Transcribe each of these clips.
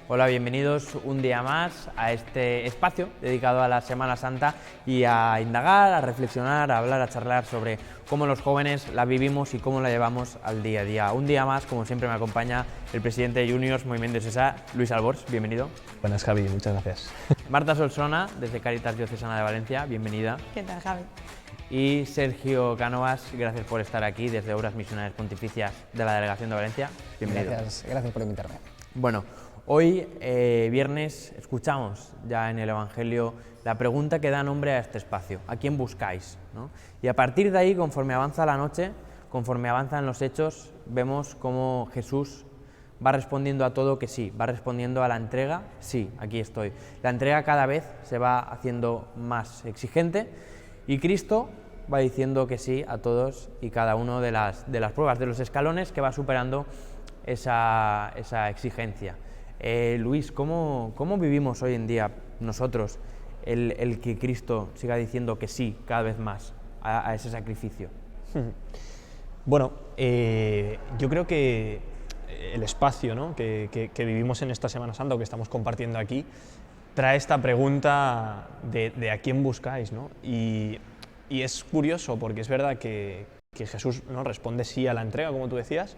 Hola, bienvenidos un día más a este espacio dedicado a la Semana Santa y a indagar, a reflexionar, a hablar, a charlar sobre cómo los jóvenes la vivimos y cómo la llevamos al día a día. Un día más, como siempre, me acompaña el presidente de Juniors Movimiento Diocesano, Luis Albors, bienvenido. Buenas, Javi, muchas gracias. Marta Solsona, desde Cáritas Diocesana de Valencia, bienvenida. ¿Qué tal, Javi? Y Sergio Cánovas, gracias por estar aquí desde Obras Misionales Pontificias de la Delegación de Valencia, bienvenido. Gracias por invitarme. Bueno, hoy, viernes, escuchamos ya en el Evangelio la pregunta que da nombre a este espacio: ¿a quién buscáis? ¿No? Y a partir de ahí, conforme avanza la noche, conforme avanzan los hechos, vemos cómo Jesús va respondiendo a todo que sí, va respondiendo a la entrega, sí, aquí estoy. La entrega cada vez se va haciendo más exigente y Cristo va diciendo que sí a todos y cada uno de las pruebas, de los escalones que va superando esa exigencia. Luis, ¿cómo vivimos hoy en día nosotros el que Cristo siga diciendo que sí cada vez más a ese sacrificio? Bueno, yo creo que el espacio, ¿no?, que vivimos en esta Semana Santa, o que estamos compartiendo aquí, trae esta pregunta de a quién buscáis, ¿no? Y es curioso porque es verdad que Jesús, ¿no?, responde sí a la entrega, como tú decías,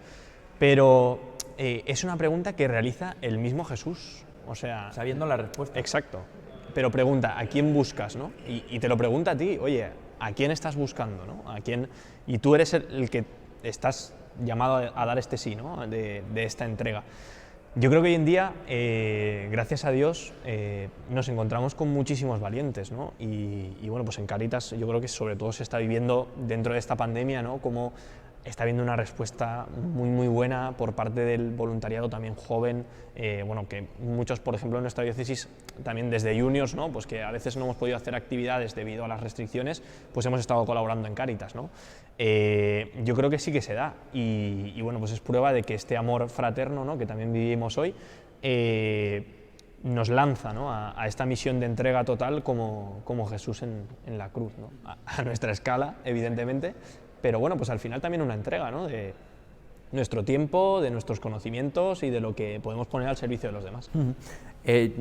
pero es una pregunta que realiza el mismo Jesús, o sea... Sabiendo la respuesta. Exacto, pero pregunta, ¿a quién buscas?, ¿no? Y te lo pregunta a ti, oye, ¿a quién estás buscando?, ¿no? ¿A quién? Y tú eres el que estás llamado a dar este sí, ¿no?, de esta entrega. Yo creo que hoy en día, gracias a Dios, nos encontramos con muchísimos valientes, ¿no? Y bueno, pues en Cáritas yo creo que sobre todo se está viviendo dentro de esta pandemia, ¿no?, como está habiendo una respuesta muy buena por parte del voluntariado también joven, bueno, que muchos, por ejemplo, en nuestra diócesis, también desde Juniors, ¿no?, pues que a veces no hemos podido hacer actividades debido a las restricciones, pues hemos estado colaborando en Cáritas, ¿no? Yo creo que sí que se da y bueno, pues es prueba de que este amor fraterno, ¿no?, que también vivimos hoy, nos lanza, ¿no?, a esta misión de entrega total como Jesús en la cruz, ¿no?, a nuestra escala, evidentemente, pero bueno, pues al final también una entrega, ¿no?, de nuestro tiempo, de nuestros conocimientos y de lo que podemos poner al servicio de los demás.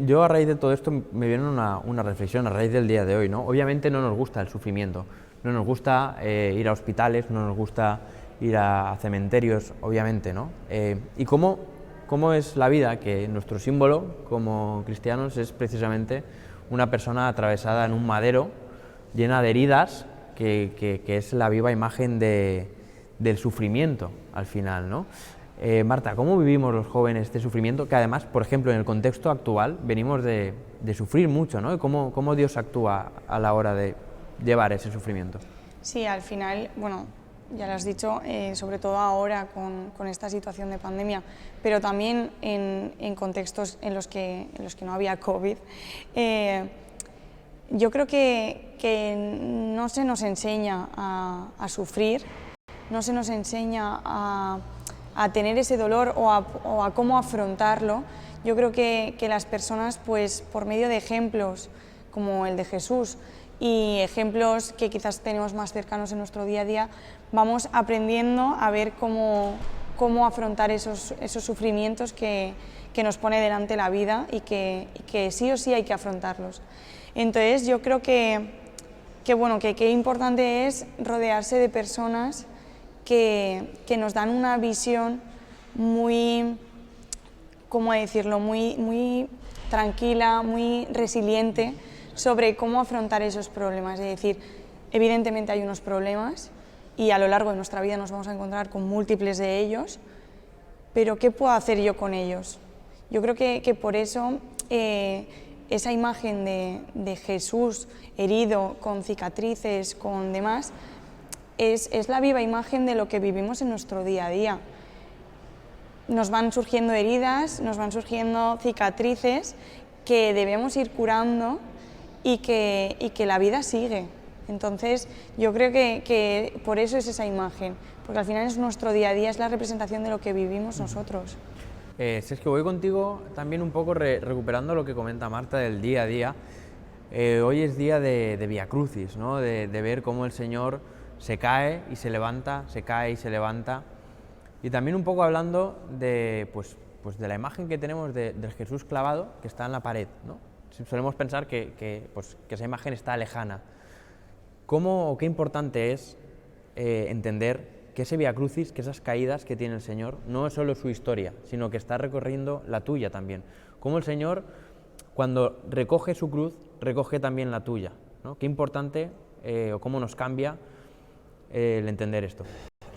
Yo a raíz de todo esto me viene una reflexión a raíz del día de hoy, ¿no? Obviamente no nos gusta el sufrimiento, no nos gusta ir a hospitales, no nos gusta ir a cementerios, obviamente, ¿no? ¿Y cómo es la vida? Que nuestro símbolo como cristianos es precisamente una persona atravesada en un madero, llena de heridas, que es la viva imagen del sufrimiento al final, ¿no? Marta, ¿cómo vivimos los jóvenes este sufrimiento? Que además, por ejemplo, en el contexto actual venimos de sufrir mucho, ¿no? ¿Y cómo Dios actúa a la hora de llevar ese sufrimiento? Sí, al final, bueno, ya lo has dicho, sobre todo ahora con esta situación de pandemia, pero también en contextos en los que no había COVID, yo creo que no se nos enseña a sufrir, no se nos enseña a tener ese dolor o a cómo afrontarlo. Yo creo que las personas, pues por medio de ejemplos como el de Jesús y ejemplos que quizás tenemos más cercanos en nuestro día a día, vamos aprendiendo a ver cómo afrontar esos sufrimientos que nos pone delante la vida y que sí o sí hay que afrontarlos. Entonces yo creo que qué importante es rodearse de personas que nos dan una visión muy, ¿cómo decirlo?, muy tranquila, muy resiliente sobre cómo afrontar esos problemas. Es decir, evidentemente hay unos problemas y a lo largo de nuestra vida nos vamos a encontrar con múltiples de ellos, pero ¿qué puedo hacer yo con ellos? Yo creo que por eso esa imagen de Jesús herido, con cicatrices, con demás, es la viva imagen de lo que vivimos en nuestro día a día. Nos van surgiendo heridas, nos van surgiendo cicatrices que debemos ir curando y que la vida sigue. Entonces, yo creo que por eso es esa imagen, porque al final es nuestro día a día, es la representación de lo que vivimos nosotros. Sergio, voy contigo también un poco recuperando lo que comenta Marta del día a día. Hoy es día de Vía Crucis, ¿no?, de ver cómo el Señor se cae y se levanta, se cae y se levanta. Y también un poco hablando de, pues, pues de la imagen que tenemos del Jesús clavado que está en la pared, ¿no? Solemos pensar que esa imagen está lejana. Qué importante es entender que ese Vía Crucis, que esas caídas que tiene el Señor, no es solo su historia, sino que está recorriendo la tuya también. Cómo el Señor, cuando recoge su cruz, recoge también la tuya, ¿no? Qué importante o cómo nos cambia el entender esto.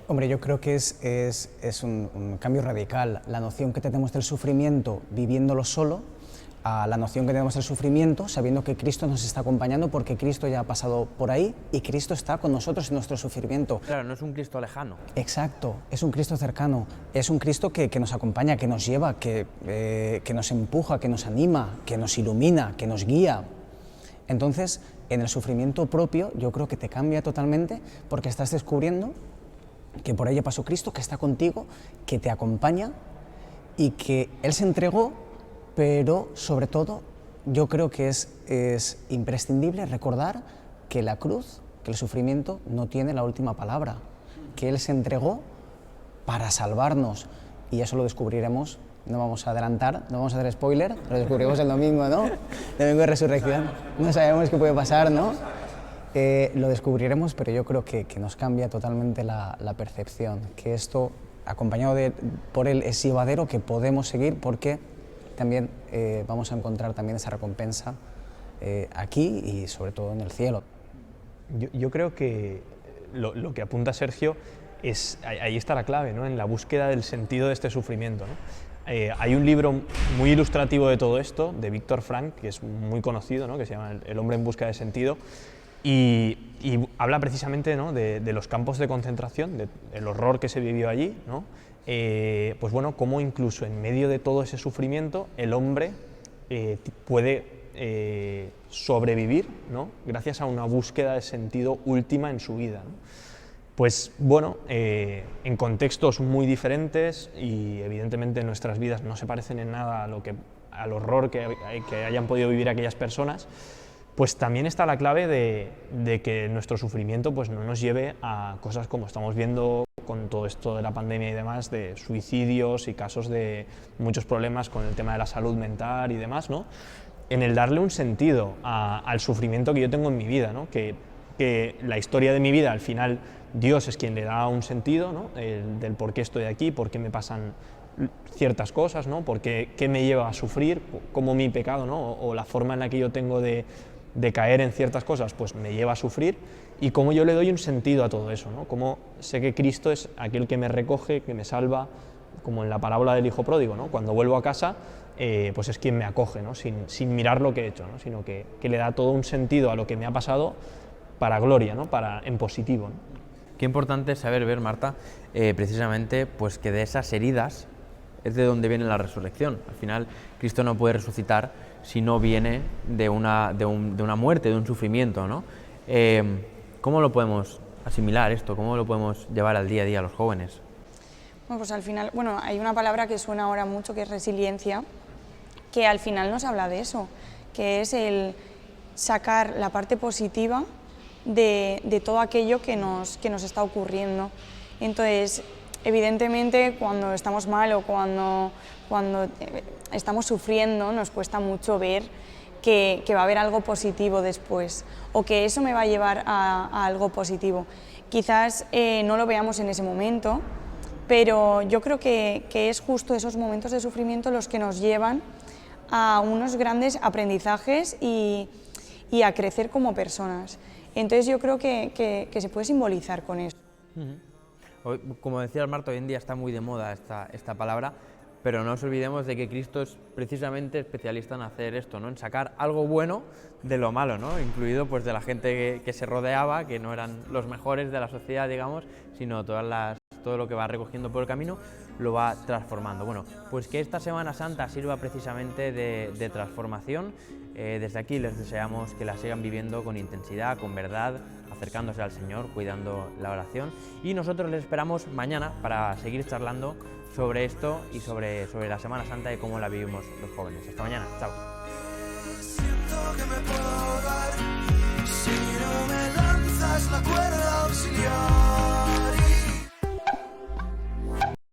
Hombre, yo creo que es un cambio radical. La noción que tenemos del sufrimiento viviéndolo solo, a la noción que tenemos del sufrimiento sabiendo que Cristo nos está acompañando porque Cristo ya ha pasado por ahí y Cristo está con nosotros en nuestro sufrimiento. Claro, no es un Cristo lejano. Exacto, es un Cristo cercano, es un Cristo que nos acompaña, que nos lleva, que nos empuja, que nos anima, que nos ilumina, que nos guía. Entonces, en el sufrimiento propio yo creo que te cambia totalmente porque estás descubriendo que por ella pasó Cristo, que está contigo, que te acompaña y que Él se entregó, pero sobre todo yo creo que es imprescindible recordar que la cruz, que el sufrimiento no tiene la última palabra, que Él se entregó para salvarnos y eso lo descubriremos, no vamos a adelantar, no vamos a hacer spoiler, lo descubriremos el domingo, ¿no? Domingo de Resurrección, no sabemos qué puede pasar, ¿no? Lo descubriremos, pero yo creo que nos cambia totalmente la percepción, que esto, acompañado por Él, es llevadero, que podemos seguir porque también vamos a encontrar también esa recompensa aquí y sobre todo en el cielo. Yo creo que lo que apunta Sergio ahí está la clave, ¿no? En la búsqueda del sentido de este sufrimiento, ¿no? Hay un libro muy ilustrativo de todo esto, de Viktor Frankl, que es muy conocido, ¿no? Que se llama El hombre en busca de sentido, y habla precisamente, ¿no? de los campos de concentración, del horror que se vivió allí, ¿no? Pues bueno, cómo incluso en medio de todo ese sufrimiento el hombre puede sobrevivir, ¿no? Gracias a una búsqueda de sentido última en su vida, ¿no? Pues bueno, en contextos muy diferentes y evidentemente nuestras vidas no se parecen en nada al horror que hayan podido vivir aquellas personas, pues también está la clave de que nuestro sufrimiento pues no nos lleve a cosas como estamos viendo con todo esto de la pandemia y demás, de suicidios y casos de muchos problemas con el tema de la salud mental y demás, ¿no? En el darle un sentido al sufrimiento que yo tengo en mi vida, ¿no? Que la historia de mi vida, al final, Dios es quien le da un sentido, ¿no? Del por qué estoy aquí, por qué me pasan ciertas cosas, ¿no? Por qué me lleva a sufrir, cómo mi pecado, ¿no? O la forma en la que yo tengo de caer en ciertas cosas, pues me lleva a sufrir, y cómo yo le doy un sentido a todo eso, ¿no? Cómo sé que Cristo es aquel que me recoge, que me salva, como en la parábola del hijo pródigo, ¿no? Cuando vuelvo a casa, pues es quien me acoge, ¿no? Sin mirar lo que he hecho, ¿no? Sino que le da todo un sentido a lo que me ha pasado para gloria, ¿no? En positivo, ¿no? Qué importante es saber ver, Marta, precisamente pues que de esas heridas es de donde viene la resurrección. Al final, Cristo no puede resucitar si no viene de una muerte, de un sufrimiento, ¿no? ¿Cómo lo podemos asimilar esto? ¿Cómo lo podemos llevar al día a día a los jóvenes? Bueno, pues al final, hay una palabra que suena ahora mucho, que es resiliencia, que al final nos habla de eso, que es el sacar la parte positiva de todo aquello que nos está ocurriendo. Entonces, evidentemente, cuando estamos mal o cuando estamos sufriendo, nos cuesta mucho ver que va a haber algo positivo después, o que eso me va a llevar a algo positivo. Quizás no lo veamos en ese momento, pero yo creo que es justo esos momentos de sufrimiento los que nos llevan a unos grandes aprendizajes y a crecer como personas. Entonces yo creo que se puede simbolizar con eso. Como decía Marta, hoy en día está muy de moda esta palabra, pero no nos olvidemos de que Cristo es precisamente especialista en hacer esto, ¿no? En sacar algo bueno de lo malo, ¿no? Incluido pues de la gente que se rodeaba, que no eran los mejores de la sociedad, digamos, sino todo lo que va recogiendo por el camino lo va transformando. Bueno, pues que esta Semana Santa sirva precisamente de transformación. Desde aquí les deseamos que la sigan viviendo con intensidad, con verdad, acercándose al Señor, cuidando la oración, y nosotros les esperamos mañana para seguir charlando sobre esto y sobre la Semana Santa y cómo la vivimos los jóvenes. Hasta mañana, chao. Siento que me puedo ahogar si no me lanzas la cuerda auxiliar.